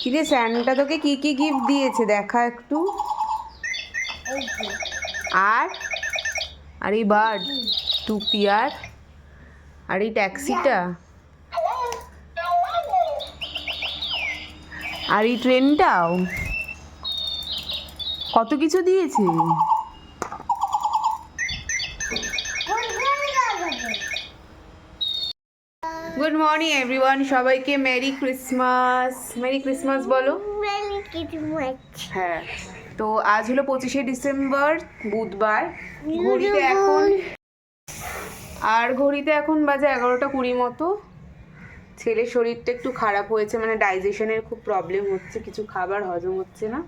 কিরে স্যান্টা তোকে কি কি গিফট দিয়েছে দেখা একটু। আর আর এই বার্ড টুপি আর এই ট্যাক্সিটা আর এই ট্রেনটাও কত কিছু দিয়েছে। গুড মর্নিং এভরিওয়ান, সবাইকে মেরি ক্রিসমাস বলো। হ্যাঁ, তো আজ হলো 25শে ডিসেম্বর বুধবার। ঘড়িতে এখন বাজে 11:20 মতো। ছেলের শরীরটা একটু খারাপ হয়েছে, মানে ডাইজেশনের খুব প্রবলেম হচ্ছে, কিছু খাবার হজম হচ্ছে না।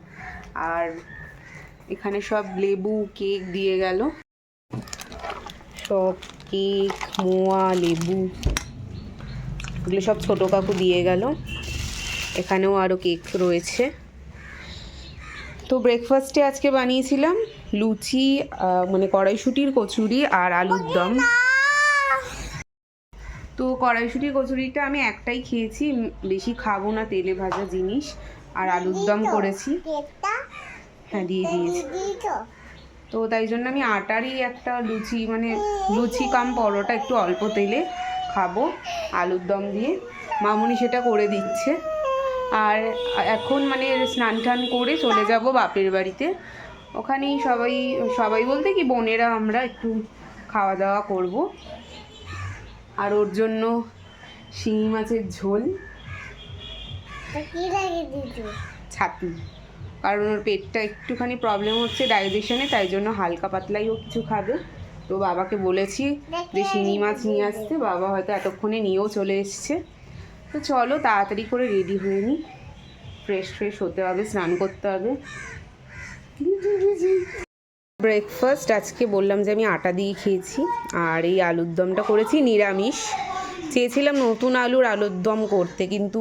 আর এখানে সব লেবু কেক দিয়ে গেল, সব কেক মোয়া লেবু এগুলো সব ছোটো কাকু দিয়ে গেল। এখানেও আরও কেক রয়েছে। তো ব্রেকফাস্টে আজকে বানিয়েছিলাম লুচি, মানে কড়াইশুঁটির কচুরি আর আলুর দম। তো কড়াইশুঁটির কচুরিটা আমি একটাই খেয়েছি, বেশি খাবো না তেলে ভাজা জিনিস। আর আলুর দম করেছি। হ্যাঁ, দিয়ে দিয়েছি। তো তাই জন্য আমি আটারই একটা লুচি, মানে লুচি কাম পরোটা একটু অল্প তেলে খাবো আলুর দম দিয়ে। মামুনি সেটা করে দিচ্ছে। আর এখন মানে স্নান টান করে চলে যাব বাপের বাড়িতে। ওখানেই সবাই বলতে কি বোনেরা আমরা একটু খাওয়া দাওয়া করব। আর ওর জন্য শিঙি মাছের ঝোল, ছাতু, কারণ ওর পেটটা একটুখানি প্রবলেম হচ্ছে ডাইজেশনে, তাই জন্য হালকা পাতলাই ও কিছু খাবে। তো বাবাকে বলেছি যে শিঙি মাছ নিয়ে আসতে, বাবা হয়তো এতক্ষণে নিয়েও চলে এসছে। তো চলো তাড়াতাড়ি করে রেডি হয়ে নিই, ফ্রেশ হতে হবে, স্নান করতে হবে। ব্রেকফাস্ট আজকে বললাম যে আমি আটা দিয়ে খেয়েছি। আর এই আলুর দমটা করেছি নিরামিষ। চেয়েছিলাম নতুন আলুর দম করতে, কিন্তু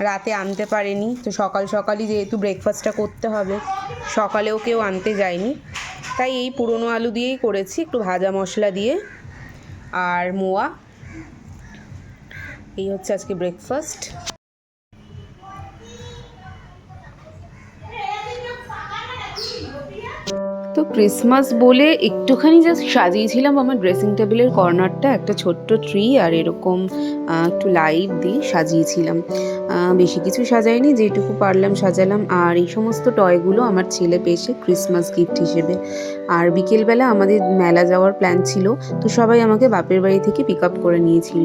রাতে আনতে পারেনি। তো সকালই যেহেতু ব্রেকফাস্টটা করতে হবে, সকালেও কেউ আনতে যায়নি, তাই এই পুরনো আলু দিয়েই করেছি, একটু ভাজা মশলা দিয়ে। আর মোয়া, এই হচ্ছে আজকে ব্রেকফাস্ট। তো ক্রিসমাস বলে একটুখানি জাস্ট সাজিয়েছিলাম আমার ড্রেসিং টেবিলের কর্নারটা, একটা ছোট্ট ট্রি আর এরকম একটু লাইট দিয়ে সাজিয়েছিলাম। বেশি কিছু সাজাইনি, যেটুকু পারলাম সাজালাম। আর এই সমস্ত টয়গুলো আমার ছেলে পেয়েছে ক্রিসমাস গিফট হিসেবে। আর বিকেলবেলা আমাদের মেলা যাওয়ার প্ল্যান ছিল, তো সবাই আমাকে বাপের বাড়ি থেকে পিক আপ করে নিয়েছিল।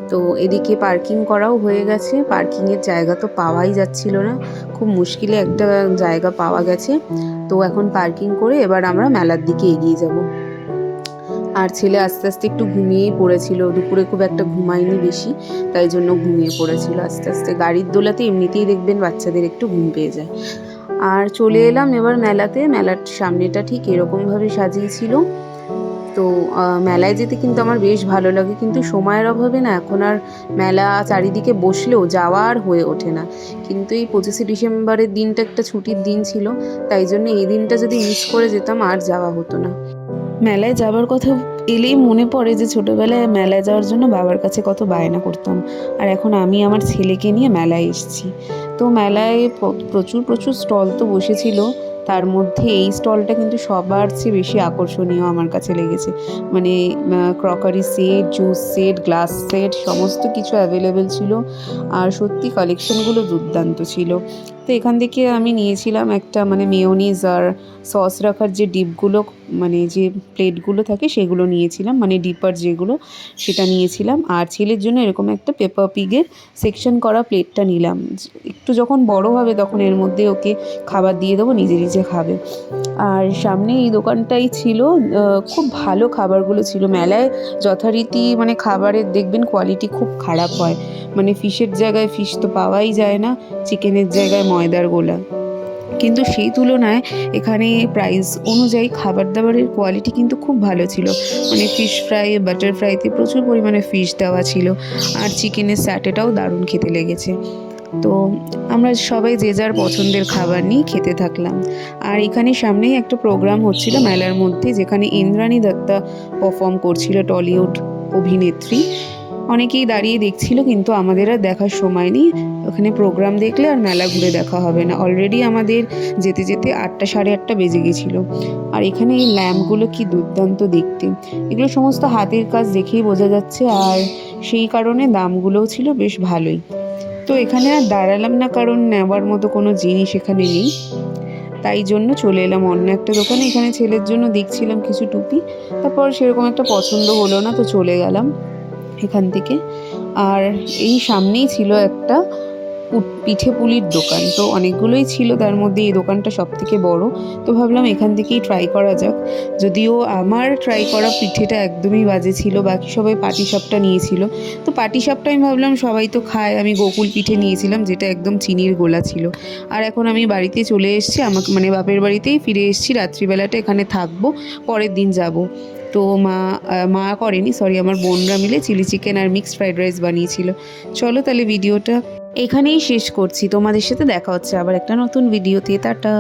তো এদিকে পার্কিং করাও হয়ে গেছে। পার্কিংয়ের জায়গা তো পাওয়াই যাচ্ছিল না, খুব মুশকিলে একটা জায়গা পাওয়া গেছে। তো এখন পার্কিং করে এবার আমরা মেলার দিকে এগিয়ে যাব। আর ছেলে আস্তে আস্তে একটু ঘুমিয়েই পড়েছিল, দুপুরে খুব একটা ঘুমায়নি বেশি, তাই জন্য ঘুমিয়ে পড়েছিল আস্তে আস্তে। গাড়ির দোলাতে এমনিতেই দেখবেন বাচ্চাদের একটু ঘুম পেয়ে যায়। আর চলে এলাম এবার মেলাতে। মেলার সামনেটা ঠিক এরকমভাবে সাজিয়েছিল। তো মেলায় যেতে কিন্তু আমার বেশ ভালো লাগে, কিন্তু সময়ের অভাবে না এখন আর মেলা চারিদিকে বসলেও যাওয়া আর হয়ে ওঠে না। কিন্তু এই 25শে ডিসেম্বরের দিনটা একটা ছুটির দিন ছিল, তাই জন্য এই দিনটা যদি মিস করে যেতাম আর যাওয়া হতো না। মেলায় যাওয়ার কথা এলেই মনে পড়ে যে ছোটোবেলায় মেলায় যাওয়ার জন্য বাবার কাছে কত বায়না করতাম। আর এখন আমি আমার ছেলেকে নিয়ে মেলায় এসেছি। তো মেলায় প্রচুর স্টল তো বসেছিল, তার মধ্যে এই স্টলটা কিন্তু সবার চেয়ে বেশি আকর্ষণীয় আমার কাছে লেগেছে। মানে crockery set, juice set, glass set সমস্ত কিছু অ্যাভেলেবেল ছিল। আর সত্যি কালেকশনগুলো দুর্দান্ত ছিল। তো এখান থেকে আমি নিয়েছিলাম একটা, মানে মেয়োনিজ আর সস রাখার যে ডিপগুলো, মানে যে প্লেটগুলো থাকে সেগুলো নিয়েছিলাম, মানে ডিপার যেগুলো, সেটা নিয়েছিলাম। আর ছেলের জন্য এরকম একটা পেপার পিগের সেকশন করা প্লেটটা নিলাম। একটু যখন বড় হবে তখন এর মধ্যে ওকে খাবার দিয়ে দেবো, নিজে খাবে। আর সামনে এই দোকানটাই ছিল, খুব ভালো খাবারগুলো ছিল। মেলায় যথারীতি মানে খাবারের দেখবেন কোয়ালিটি খুব খারাপ হয়, মানে ফিশের জায়গায় ফিশ তো পাওয়াই যায় না, চিকেনের জায়গায় ময়দার গোলা। কিন্তু সেই তুলনায় এখানে প্রাইস অনুযায়ী খাবার দাবারের কোয়ালিটি কিন্তু খুব ভালো ছিল। মানে ফিশ ফ্রাই, বাটার ফ্রাইতে প্রচুর পরিমাণে ফিশ দেওয়া ছিল। আর চিকেনের স্যাটেটাও দারুণ খেতে লেগেছে। তো আমরা সবাই যে যার পছন্দের খাবার নিয়ে খেতে থাকলাম। আর এখানে সামনেই একটা প্রোগ্রাম হচ্ছিল মেলার মধ্যে, যেখানে ইন্দ্রাণী দত্তা পারফর্ম করছিল, টলিউড অভিনেত্রী। অনেকেই দাঁড়িয়ে দেখছিল, কিন্তু আমাদের আর দেখার সময় নেই। ওখানে প্রোগ্রাম দেখলে আর মেলা ঘুরে দেখা হবে না। অলরেডি আমাদের যেতে যেতে 8টা সাড়ে 8টা বেজে গেছিলো। আর এখানে এই ল্যাম্পগুলো কি দুর্দান্ত দেখতে, এগুলো সমস্ত হাতের কাজ দেখেই বোঝা যাচ্ছে, আর সেই কারণে দামগুলোও ছিল বেশ ভালোই। তো এখানে আর দাঁড়ালাম না, কারণ নেওয়ার মতো কোনো জিনিস এখানে নেই, তাই জন্য চলে এলাম অন্য একটা দোকানে। এখানে ছেলের জন্য দেখছিলাম কিছু টুপি, তারপর সেরকম একটা পছন্দ হলো না, তো চলে গেলাম এখান থেকে। আর এই সামনেই ছিল একটা পিঠে পুলির দোকান, তো অনেকগুলোই ছিল, তার মধ্যে এই দোকানটা সব থেকে বড়। তো ভাবলাম এখান থেকেই ট্রাই করা যাক। যদিও আমার ট্রাই করা পিঠেটা একদমই বাজে ছিল, বাকি সবাই পাটিসাপটা নিয়েছিল। তো পাটিসাপটা আমি ভাবলাম সবাই তো খায়, আমি গোকুল পিঠে নিয়েছিলাম যেটা একদম চিনির গোলা ছিল। আর এখন আমি বাড়িতে চলে এসেছি, আমাকে মানে বাপের বাড়িতেই ফিরে এসেছি, রাত্রিবেলাটা এখানে থাকবো, পরের দিন যাব। তো মা করেনি, সরি, আমার বোনরা মিলে চিলি চিকেন আর মিক্সড ফ্রাইড রাইস বানিয়েছিল। চলো তাহলে ভিডিওটা এখানেই শেষ করছি। তোমাদের সাথে দেখা হচ্ছে আবার একটা নতুন ভিডিওতে। টাটা।